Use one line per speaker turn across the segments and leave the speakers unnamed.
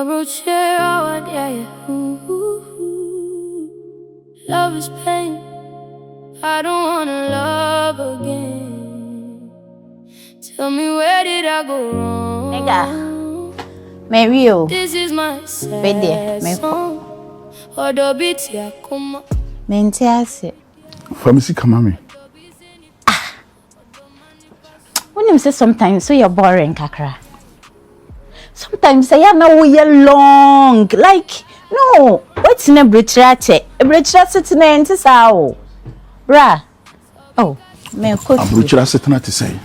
Abrokyire, Awareɛ. Love is pain. I don't wanna love again. Tell me, where did I go wrong?
Nigga, Mario.
This is my sad song. Odo biti akuma.
Mentiase.
Famisi kamame.
When you say sometimes so you're boring, kakra. Sometimes say na we long. Like no, what's in a bretrate? A bretrate na enti sao. Bra. Oh, me ko.
Abrokyire setena te say.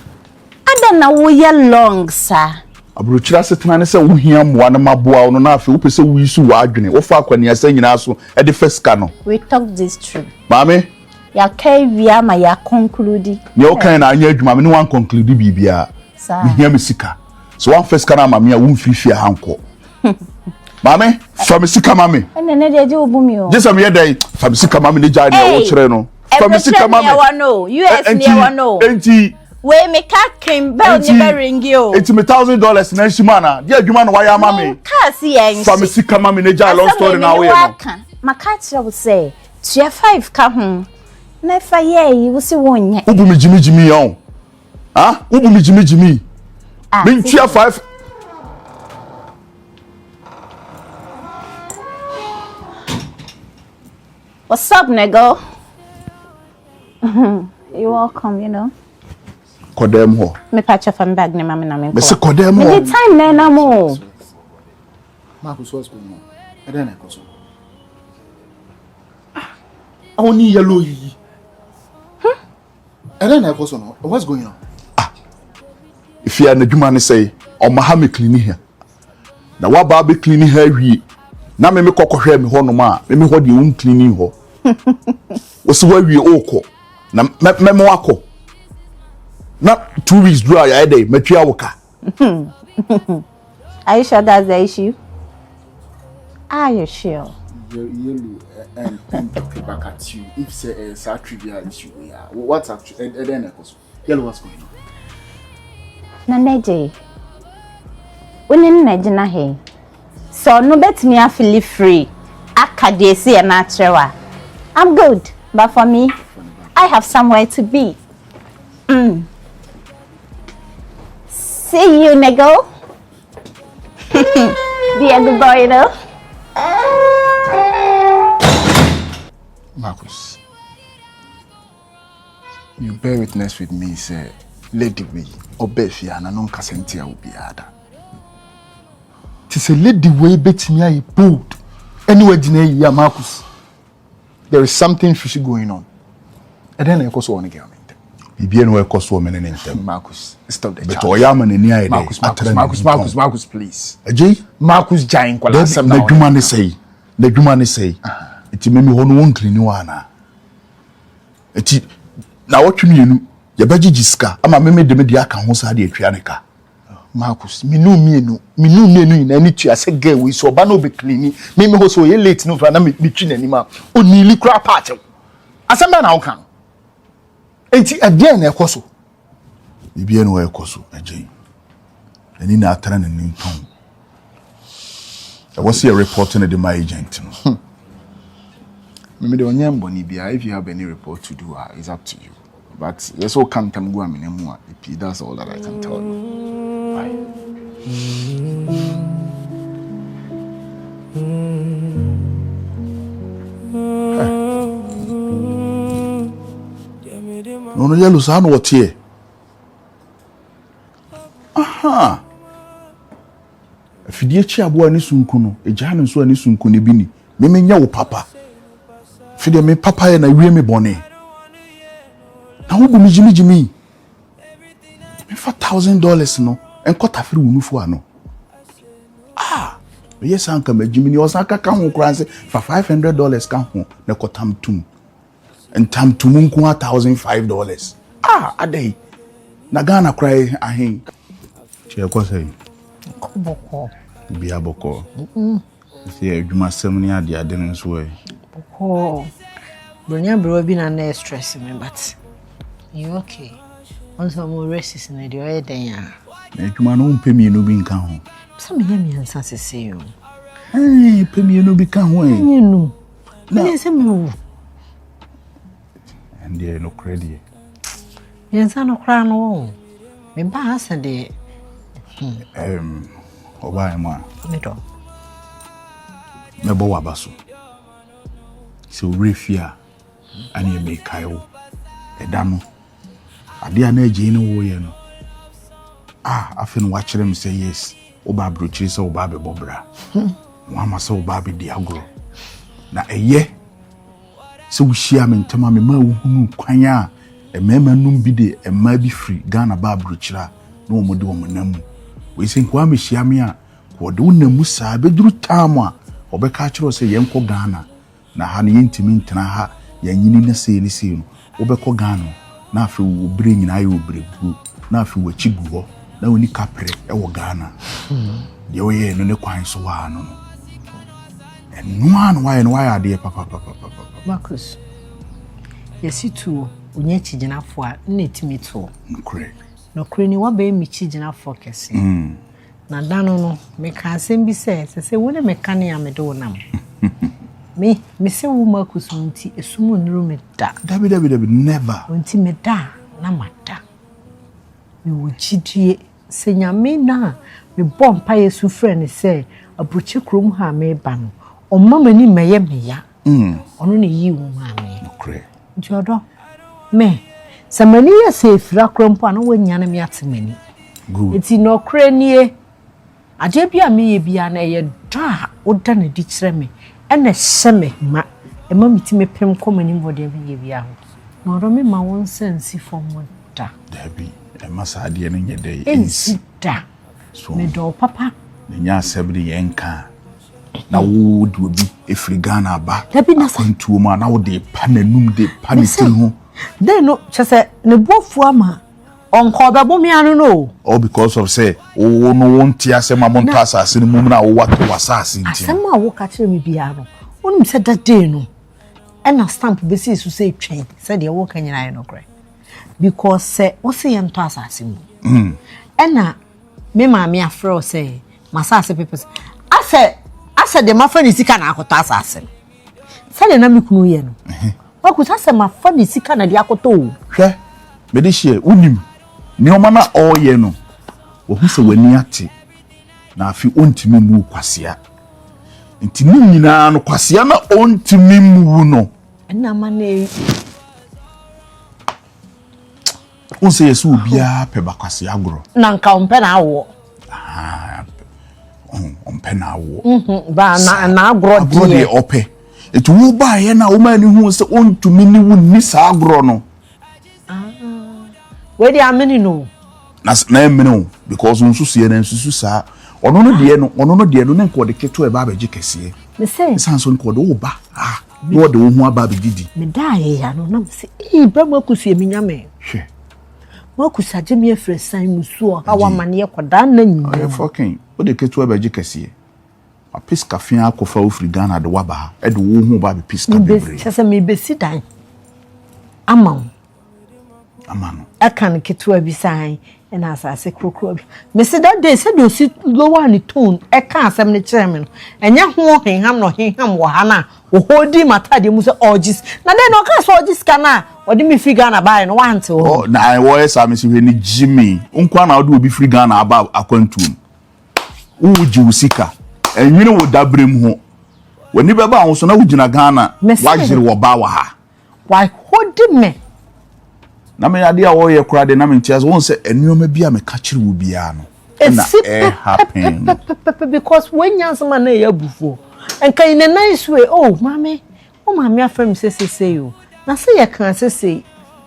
Ada na we long, sir.
Abrokyire setena ne say wo hia moa na maboa no na afi wo pese wo yisu wa adwene wo fa akwani asa nyina so e de feska no.
We talk this true.
Mami
Ya kai via ma ya conclude.
Ne o kan na anya adwuma me ne wan conclude bibia.
Sir.
Me hia me sika. So one feska na mami a wo mfirifia hanko. Mami, Famisi mami.
Ene ne de obumi o.
Just am here dey Famisi mami ne jai na wo kire no. Famisi mami.
US near no.
Enti
we me ka kim bell ni be ring you.
Enti me $1,000 na shima na. Dia adwuma no waya mami.
Ka si en.
Famisi mami ne jai long story na we no.
Maka tira wo say, "Tia 5 ka ho." Na fa ye yi wo se wonye.
Ubu mi jimi yon. Ah? Ubu mi jimi. Me tia 5.
What's up, nigga? You're welcome, you know.
Kodem ho.
Me patch off and bag ni mama na me.
Me se kodem ho.
Me time na na mo.
Marcus, what's going on? I don't know.
I only yellow yi.
I don't know. What's going on?
If you are na dwuma ne say, o ma ha me clean here. Na wa ba be clean here wi. Na me kokohwe me ho no ma, me ho de un clean ho. Wo se wa wi okọ. Na me wakọ. Na 2 weeks dry ya dey matwa woka.
Are you sure that's the issue? Are you sure?
Yellow and talking back at you. If say a trivial issue, yeah. What's actually? And then Yellow, what's going on?
Adjei. Wonin na gina he. So no bet me I feel free. Akadesi and Kyerewaa. I'm good, but for me, I have somewhere to be. See you, nigga. Be a good boy, though.
Marcus, you bear witness with me, say, lady way, obey and non casentia will be other. Tis a lady way bet me I bold. Anyway, Dinay, Marcus. There is something fishy going on. And then I also want to get me.
Bibia no ekoso wo mene ntem.
Marcus, stop the
But oya ma nani aye dey.
Marcus, please.
Adjei,
Marcus giant kwala asem
na dwuma ne sei. Na dwuma ne sei. Eti memi ho no won clean wa na. Eti na wotwemienu ye bagigi sika ama meme de aka ho sa de atwa ne ka.
Marcus, minu mienu na ni tua se girl we so ba no be clean. Meme ho so ye late no fra na me twi nani ma. Onili kura part. Asem na wo kan. Enti again na ekoso.
Bibia no ekoso Adjei. Ani na atara na ni nton. I was here reporting the my agent.
Maybe the onyam boni bia if you have any report to do, it's up to you. But yes, all can't come go aminemu. That's all that I can tell you. Bye.
No yellow sa no what here. Aha. Afidie chi abo ani sunku no, eja no so ani sunku ne bi ni. Me nya wo papa. Fide me papa ye na wie me bone. Na wo bu mi jimi. Me for $1,000 no, enkota firi wo nufu ano. Yes anka ma jimi ni osaka ka ho kranse for $500 ka ho na kotam tum. And tam to munku $1,005. Adjei. Na Ghana cry ahin. Cheko say.
Boko.
Bia boko. See adwuma sem ni ade nso e.
Boko. Bronya bro bi na na stress me but you okay. Also more rest in the other day.
Na adwuma no mpemi no bi nka ho.
Some me answer say you.
Pemi no be kan ho
You know. Na se me wo.
And there no credit.
Yes, I no cry no. Me ba asa de
Oba ema.
me do.
Me bo wabaso. So refia ani e me kayo. Eda no. Ade a na Adjei no wo ye no. Afi no wa kire me say yes. Oba Abrokyire say oba be bobra. Wa ma say oba be di agro. Na eye so wo hia me ntama me ma wo hunu kwan a emema num bi de emma bi free Ghana ba Abrokyire na wo mode wo namu. We say kwa me hia me a wo de wo namu saa be duru tam a obeka kire say yenko Ghana na ha ne yentimi ntena ha yanyini na sei ni sei no obeko Ghana na afi wo bre nyina ayo obrebu na afi wo chigu ho na woni kapre e wo Ghana de wo ye no ne kwan so wa no no no why ade papa
Marcus. Yesi tu onye chiginafo a na etimi to.
Correct.
No kreni wa be mi chiginafo kese. Na dano no me ka asem bi se wona me ka ne amede wonam. Me se wo Marcus nti esumu nuru me da.
Dabi never.
Nti me da na mada. Me wo chidie se nyame na me bompa yesu frɛ ne se Abrokyire krom ha me ba no. Oma mani meye meya. Ono ne yi wo ma me.
Correct.
Nti odo me se mani ye se fira krompo ana wanya na me atemani.
Good.
Nti no kranie Adjei bia me ye bia na ye da oda na di kire me ena hye me ma e ma miti me pem komani mbode bi ye bia ho. Na odo me ma won sensi fo mo da.
Dabi e masa de ne nyede
Ensi da.
So
Me do papa.
nya asebri yenka. Na wo do bi efri Ghana ba.
Dabi na sa
kontuo ma na wo de pananum de panitin ho.
Then no chese ne bofu ama onko bebo mi anu no.
All because of say no wonti asema monta asase ni mum na wo wato wasase nti.
Asema wo ka kire me bia no. Wonim se that day no. E na stamp be say su say twen. Say de wo ka nyina no kre. Because say wo se ye nto asase mu. E na me ma me afro say masase papers. Ase de mafa ni sika na akota asase. Say na me kunu ye no. Wakuta se mafa ni sika na de akota o.
Hwe me de hie unim ni o mana oye no wo hu se wani ate na afi ontimi mu kwasea nti ni nyina no kwasea na ontimi mu no
Na mane
unse yesu bia pe ba kwasea agro
na nka ompe na awo.
ompe na awo
Ba na agro
de ope etu wo ba ye na wo ma ni hu se ontimi ni wu ni sa agro no
we dey ameni no
na emene because unsu sie na nsusu sa ono no de no ne nko de keto e ba ba gikese
me say
sanso nko de wo ba no de wo hu aba be didi
me da ye ya no na me say ba makusu emi nyame
hwe
makusu aje me fresan musu ha wa mane yekoda na nyina
fucking o de keto e ba gikese a piska fia akofa ofri Ghana de waba e de wo hu ba be piska bebre
chese me besi dan amano akan keto bi sai na asase krokro bi me say that day say do si lower ni tone e kan asem ne kire me no enya ho henham no henham wo ha na wo hodi mata de mu say orgis na den no kan so orgis kana odi me free Ghana buy no want
oh na wo esa me si ni Jimmy unkwa na odi obi free Ghana aba akwantum wo ji usika enwene wo dabrem ho woni beba ho so na wo gina Ghana wajire wo ba wa ha
why hodi me
na me ade a wo ye kura de na me ntias won se enuoma bia me ka kire wo bia no na happen
because when yansama na ya bufo enka in a nice way oh mama afem say you na say you can say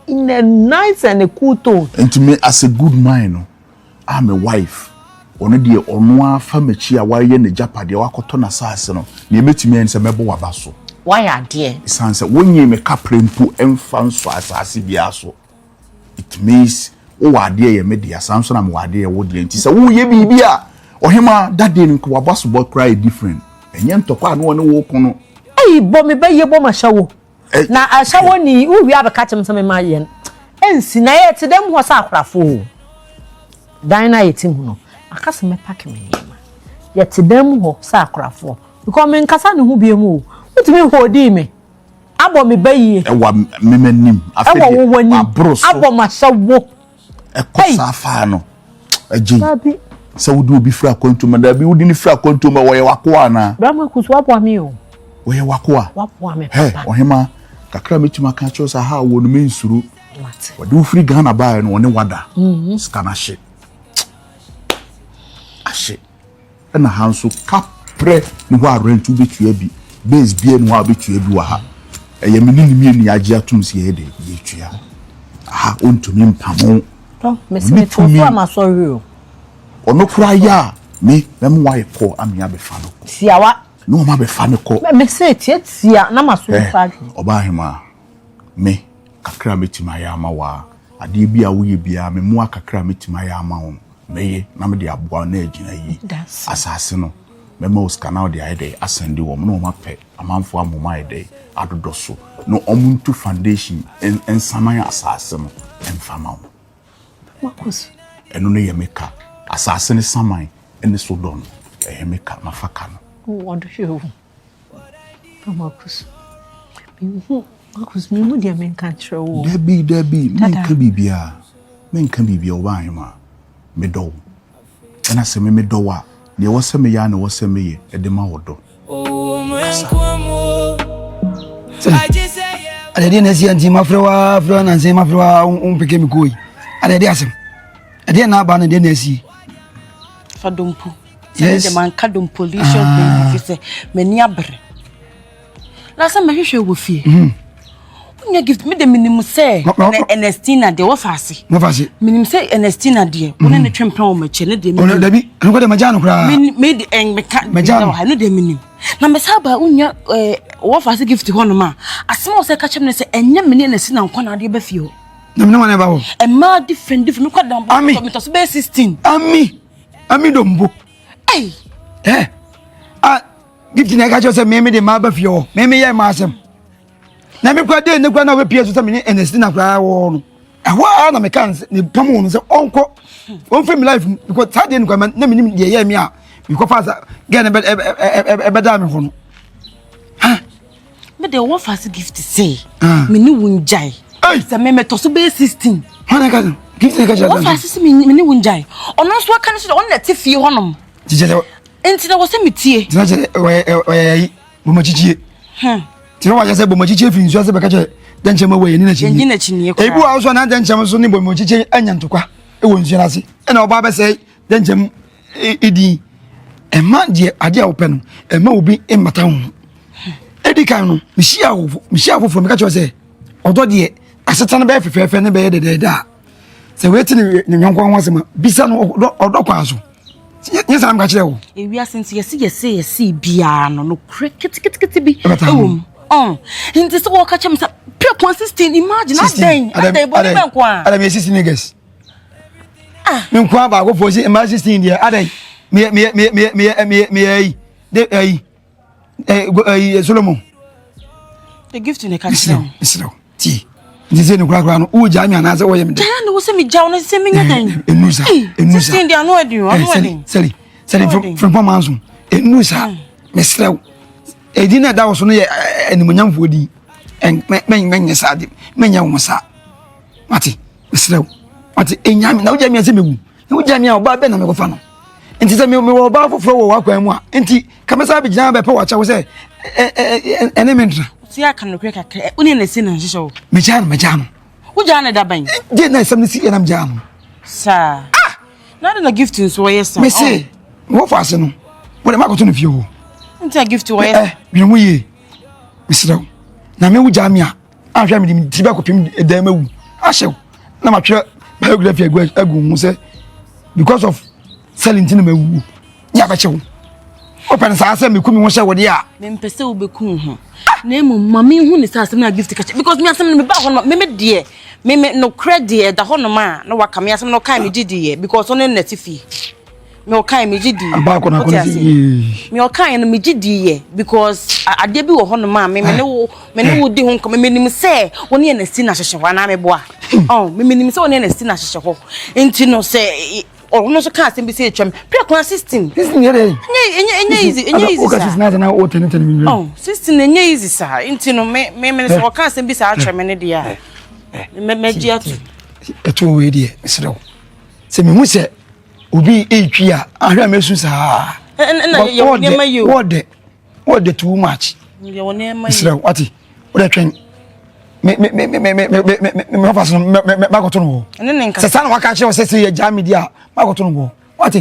in a nice and a cool tone
and to me as a good mind no I'm a wife ono de ono afa machi a waye ne japade wakoto na saase no na emetimi en se mebo waba so
why are there
sanse wonye me kaprempu emfa nso asase bia so it means o wade ye media sanso na me wade ye wo de nti se wo ye bibia ohema that day nko wabaso boy cry different enye ntokwa na woni wo kono
bo me be ye bo ma shawo na ashawo ni uwi abeka chem se me ma ye ensi na ye te dem ho sa akrafo dan na ye tim no akase me pack me niema ye te dem ho sa akrafo because me nkasa ne ho bie mu o utimi hodi me abo me bayi
e wa memanim afede abroso
abo ma hyewo
e kosa fa no Adjei sa wudi obi fra kontoma da bi wudi ni fra kontoma wo ye wakoa na
brama kusu wapo ami o
wo ye wakoa
ami
papa ohema kakra metima ka cho sa ha wo no mensuru wadi wo free Ghana ba no ne wada skana she ashe na hanso kapre ni ho arentu betua bi base bi ni ho betua bi wa ha eye menini mi Adjei atum si ye de betua aha ontumi mpamo
to me to am sorry o
ono kura ya me mem wa ko amia be fa no
siawa
no ma be fa ne ko
me say tia na maso fa
oba hema me kakra metima ya ama wa ade bi a wo ye bia me mu akakra metima ya ama won meye na me de aboa na agina yi asase no me ma oscanal de aide asende wo no ma pe amanfo amoma aide adodoso no omuntu foundation en saman asase no en fama wo
makos
eno ne ye meka asase ne saman ene so don meka mafaka no
wonder you makos me mu dia men kan trewo
debi men kan bibia wo ban ma me do ena se me do wa ne wo se me ya ne wo se me ye e de ma wo do
Adjei na si anti mafrewa na nse mafrewa peke mi koi Adjei asem Adjei na ba na de na si
fa dompu yes de man ka dom pollution be fi se mani abre la sa me hwehwe wo fie unya gift me de minim se Ernestina de wo faase minim se Ernestina de wo ne twempem wo mache ne de
minim dabi nko de maja no kra
me de en me ka wa no de minim na me saba unya wo faase gift ho no ma asem wo se ka chem ne se enya me ne Ernestina nko na de ba fie o
na me wane ba wo
e ma different me kwa dan ba me to be 16
ami dombo Gifty na ka cho se me de ma ba fie o me ye ma asem na me kwa de ne kwa na we pie so se me Ernestina kra wo no ehwa na me kan ne pam wo no se onko on fe me life because that day nkwa na me nim ye me a we ko fa get be da me ho no ha
me de wo fa Gifty say me ni wunjai se me to so be 16
hana ka Gifty ka cha
wo fa se me ni wunjai ono so aka ne so on na te fie ho no
jije
enti na wo se metie
jije bo ma chichie tiro wa jase bo ma chichie fi nso se be ka che denche ma we ni na
chini
ebu a so na denche so ni bo ma chichie anya ntokwa e wo nso na se e na oba be se denche edi e ma de ade a wo pe no e ma obi e mata ho edi kan no mi hia wo from ka che se odo de asetana be fefefe ne be de da se weti ni nyonkwa ho se ma bisa no odo kwa so yes am ka kire wo
e wi asensi yesi bia no kit bi ewom nti so wo ka chem sa pre 16 imagine that body ben kwa
ada me 16 niggas me kwa ba go for 16 dia ada me Solomon
the gift in a castle
ti ndize ni kura no u ja mi anaze wo yem de
ja no wo se mi ja no se mi nya dan
enusa
16 dia no adu
seli from pamanzo enusa mesrew edina da wo so no ye animunyam fodi men sade menya wo sa mate mesrew mate enyame na wo ja mi ase mewu na wo ja mi a oba be na me ko fa no enti se me wo ba foforo wo wakwan mu a enti kamesa be gina be pa wa cha wo se enementra
si aka no kre kakra uni na si na hyehyɛ wo
mejano
wo jana da ban
je na sam ni si enam jano
sa na na gift nso wo yes
me say wo fa ase no wo de makoto no fie wo
nti gift wo yes
bi mu ye misraw na me wo jami a ahwa me di tiba kopim dan mawu ahyew na ma twa biography agu mu say because of selling tin mawu ya ba chew open sa ase me kumi ho hye wo de a
me mpese wo beku ho na emu mama hu ni sa asem na gift kache because me asem me ba ho me de me no credit da ho no ma na waka me asem no kan me gidi because on na tifi me o kan me gidi
ba ko na ko
me o kan no me gidi because ade bi wo ho no ma me ne wo di ho me nim se woni na si na hyehye ho na me boa me nim se woni na si na hyehye ho enti no se or no so can't be say chum. Pre 16.
16 year.
Easy.
Okay, na na o 10 million.
Oh, 16 easy sir. Into no me so can't be say chum ne dia. Me gia to.
Eto we dia, mesrew. Se me hu se obi etwi a ahwa mesu saa.
Na you.
What the too much?
Your name
mesrew, ati. What twen me offer no makoto no. Se san waka che o se ye jam media makoto no. What?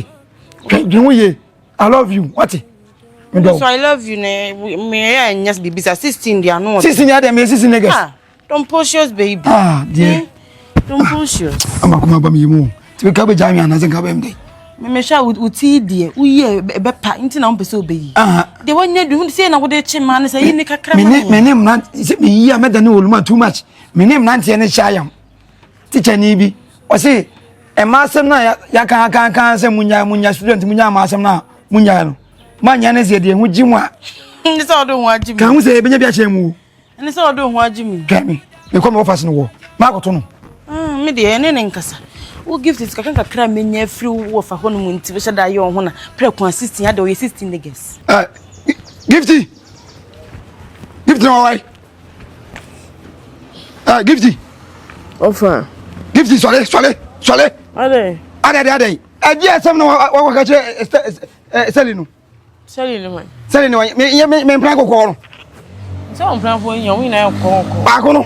Dwen I love you. What?
So I love you me and just be 16 dia no.
16 dia dem 16 niggas.
Ah, don't push yours baby.
Ah, dear.
Don't push yours.
Amakuma ba mi mu. Ti ka be jam ya na se ka be mde.
Me sha uti die uye be pa nti na mpese obeyi. De wanya du say na wo de chima na say ni kakra ma.
Me nim na se me yi ameda na oluma too much. Me nim na ntie ne shayam. Teacher ni bi. O say e ma asem na ya kan se munya student munya ma asem na munya no. Manya ne se de hu gimu a.
Ni say odo hu agimi.
Kan hu say e benya bi a chemu.
Ni say odo hu agimi.
Kan me come office no wo. Ma koto no.
Me de ne nkasa. Wo gift is kakan kakra menya free wo fa hono mu nti be shada ye ho na pre kwa 16 ya de we 16 niggas.
Gifty no why? Gifty.
Ofa.
Gifty swale.
Ade.
Adjei asem no wa ka che selinu.
Selinu man.
Selinu me plan kokoro no.
Se on plan for yan wi na kokoro.
Ba ko no.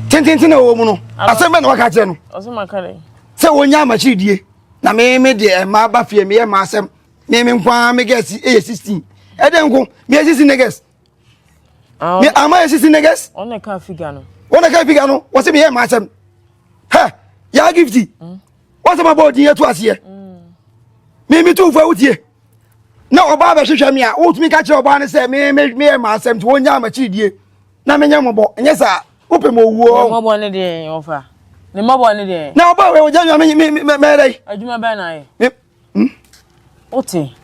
Tintin na wo mu no. Asem be na wa ka che no.
Oso makare.
Se wonya amachi die. Na me de ma ba fie me ma asem. Me nkwa me guess 16. Edenko me 16 niggas. Me am 16 niggas?
On the car figure no.
What's me ma asem? Ha, ya Gifty. What's my body here to us here? Me too for utie. Na oba ba hwehwe me a, wo tumi ka che oba ne se me ma asem to wonya amachi die. Na me nya mobo, nya sa ope mo wuo.
Mobo ne de ofa. Ne mobo ne de.
Na oba we wonya me dai.
Adwuma ba na ye. Oti.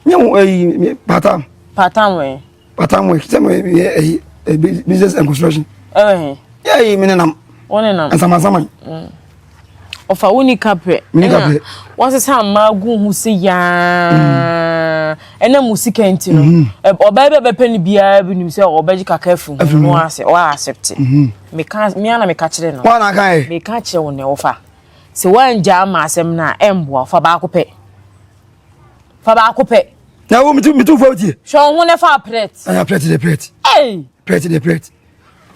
Me patam we say me business and construction. Yeah, me nam.
One nam.
Asama.
Ofa woni kapre. Wose sam magu hu se ya. Ena musika enti no. Oba be peni bia bi nim se obaji kakafu. No ase o accept. Me ana me ka kire no.
Wa na kan.
Me ka kire wo ne ofa. Se wanja ma asem na embo ofa ba akopɛ.
Na wo mitu fa utie.
Sho hu ne fa plate.
Aya plate.
Hey.
Plate.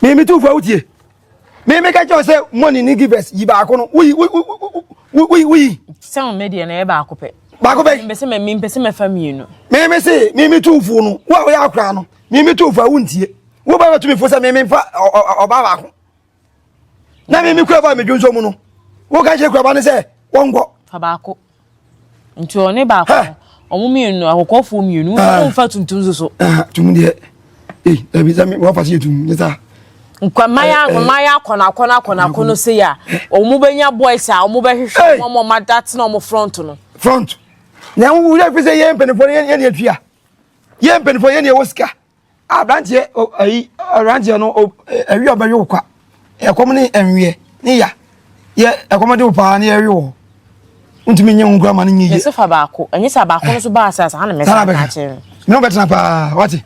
Me mitu fa utie. Me ka cho say money ni give us yi ba ko no. We.
Some media na e ba akopɛ.
Ba akopɛ.
Me se me fa mienu.
Me say me mitu fu no. Wa we akra no. Me mitu fa wuntie. Wo ba to me fo say me fa oba ba ko. Na me kura ba me dwonso mu no. Wo ka che kura ba ne say wongo.
Fa ba ko. Nti one ba ko. Omo mienu akokofo mienu. Wo fa tuntum so.
Tum de. Ebi za me wo fa se tum. Nisa.
Nkwa maya kona kono se ya omo benya boys a omo be hwehwe omo madat na omo front no
front na wo re fi se ye mpenfo ye ne atua ye mpenfo ye ne woska abrantie abrantie no awi obawe kwa ekom ne enwie ne ya ye ekom de pa ne awi wo ntumi nye ngura ma ne nyi ye
se fa ba ko enye sa ba ko no so ba asasa ha na me sa ka che
me no betina pa wati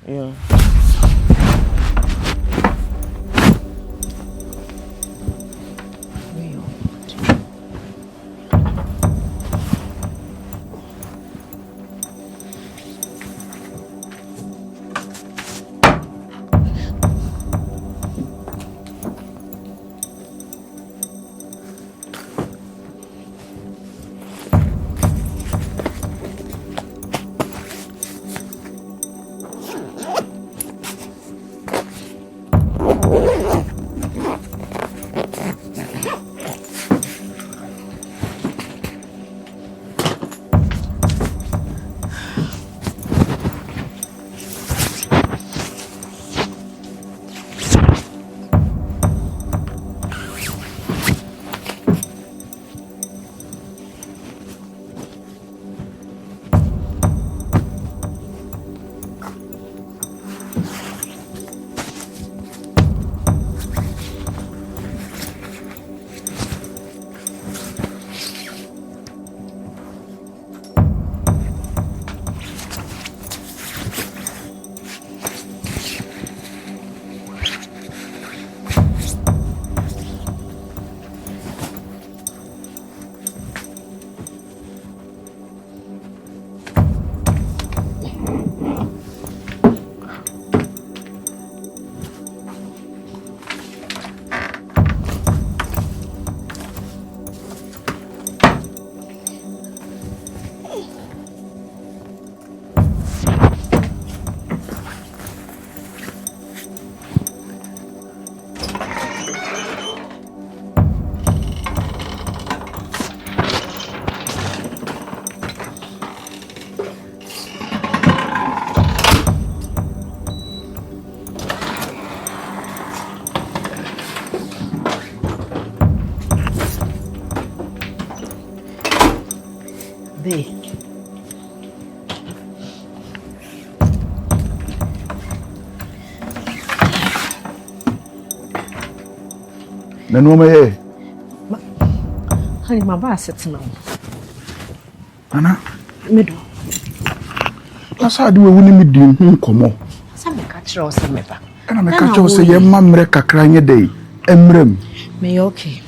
There.
Nanu me
Honey, my boss sitting on.
Nana,
Middle.
asa ade we woni me di hu komo.
Some catch or some ever.
And I catch you say ye mamre kakra nye dey. Emrem.
Me okay.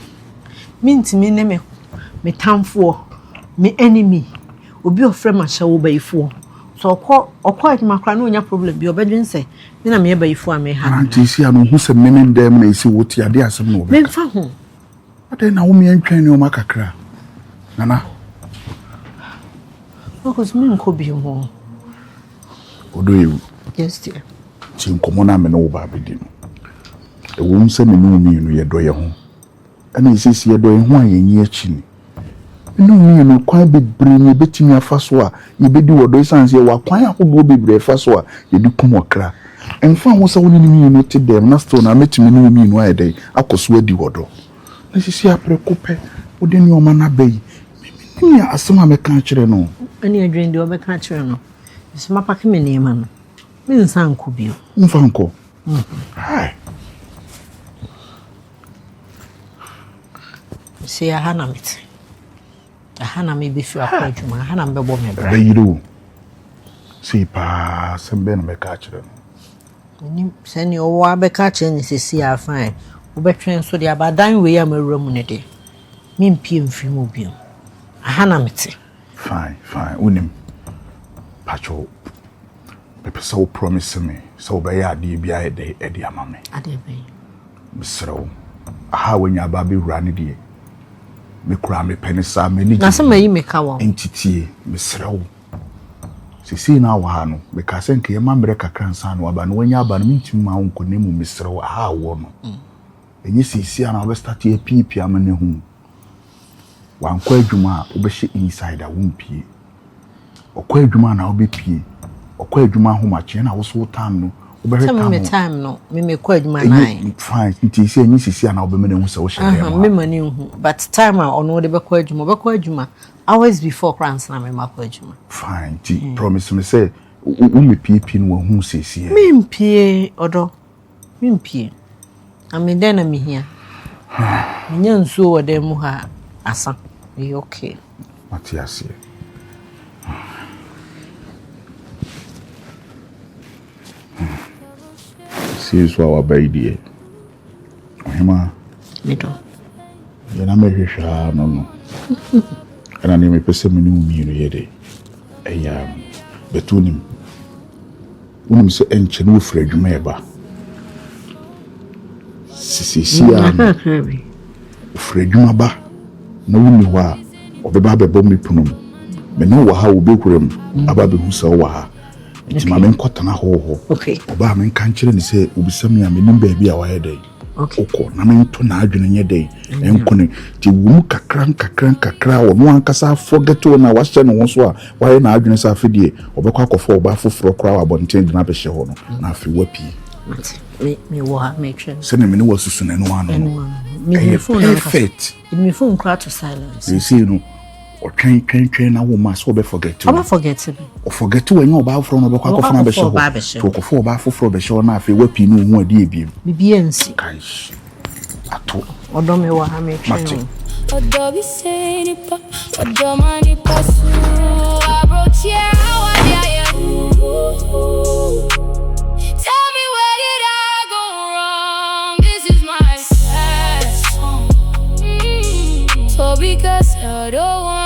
Minti me ne me tamfo, me enemy. Obi ofre ma hye wo bayifo. So okọ adwuma kra no nya problem bi obedwen say me na me bayifo a me ha.
Anti si anu hu se menem dem na isi woti ade asem no.
Me fa ho.
Ade na wo me antwan ne o makakra. Nana.
Because me nko bi ho.
Odo ewu.
Yes dear.
Ti nkomo na me no ba bedi no. E wo se me no mi no ye do ye ho. Ana isi ye do ye ho ayenyi achi ni. No mi no kwan bebre ni betimi afa so a ye bedi wodo isanse wa kwan ahodo bebre afa so a ye di kum okra. Enfa ho se woni ni mi no ti dem na sto na metimi no mi no ayedai akoso adi wodo. Na sisi aprekope wode ni o ma na bayi. Mi asema me kan kire no.
Ani adwen de obeka kire no. Isi mapake me nema no. Me nsa nko bio.
Mfa nko. Hai.
Se ya hana mete. Hana me be fi akwa adwuma. Hana me bo me bra.
Bayiro. Si pa sembe na me ka kire no.
Ni se ni o wa be ka kire ni sesi ya fine. Wo be twen so de abadan we ya mawura mu ne de. Me mpie mfi mu bio. Hana mete.
Fine. Unim. Pacho. Pepe so promise me. So be ya di bia e di amame.
Ade be.
Misro. Aha wenya ba be wura ne de. Me kura me penisa me ni.
Na se mayi me ka wo.
Entity misro. Sisi na wa no me ka se nke ye mamre kakra nsa no aba no wenya aba no mintim ma wonko ne mu misro aha wo no. Enyi sisi ana we start ye pipi amane hu. Wankwa adwuma a obehye inside a wompie. Okwa adwuma na obepie. Okwa adwuma ahomache na wo so time no obehwe time.
Me time no me kwa adwuma nine.
Fine. Nti se enyi sisi ana obemene hu se wo hye dem.
Me mani hu but time a ono de bekwa adwuma hours before crans na me makwa adwuma.
Fine. Ti promise me say me pipi no hu sisi.
Me mpie odo. Me mpie. Ame den na me hia. Me nya nsuo wo dem mu ha asa. Me okay.
Matiasi. See so our baby. Ohima.
Mido.
Yana me hwehwa no. Ana ne me pese me no mi no yede. Eya betunim. Unim se enche no frɛ adwuma eba. Sisi ya. Frɛ adwuma ba. Na wuni ho a obeba bebo me punum. Me no wa ha obekuram aba be hu se wo ha. Nti ma me nkotana ho.
Okay.
Oba me nka nkire ni se obisam ya me nim ba bi a wa yedai.
Okay.
Oko na me nto na adwene nye dai. Enkone ti wum kakra wo no ankasa forget wo na wa hye no ho so a wa ye na adwene sa afedie obekọ akofo oba foforo kra wa bonten na be hye ho no na afi wapi.
Me wo ha me twen.
Se ne me ne wasusu na no ano.
Me phone
perfect.
Me phone cry to silence.
You see no o twen na wo ma so be forget.
Oba forget me.
O forget when you oba foforo no be akofo na be hye ho. To akofo oba foforo be hye ho na afi wapi no hu ade ebiem.
Bibi ensi.
Kaish. Ato.
Odo me wo ha me twen.
Odo bi se ni pa, odo mani pasu. Abrokyire, Awareɛ. Tell me where did I go wrong? This is my sad song. So because I don't want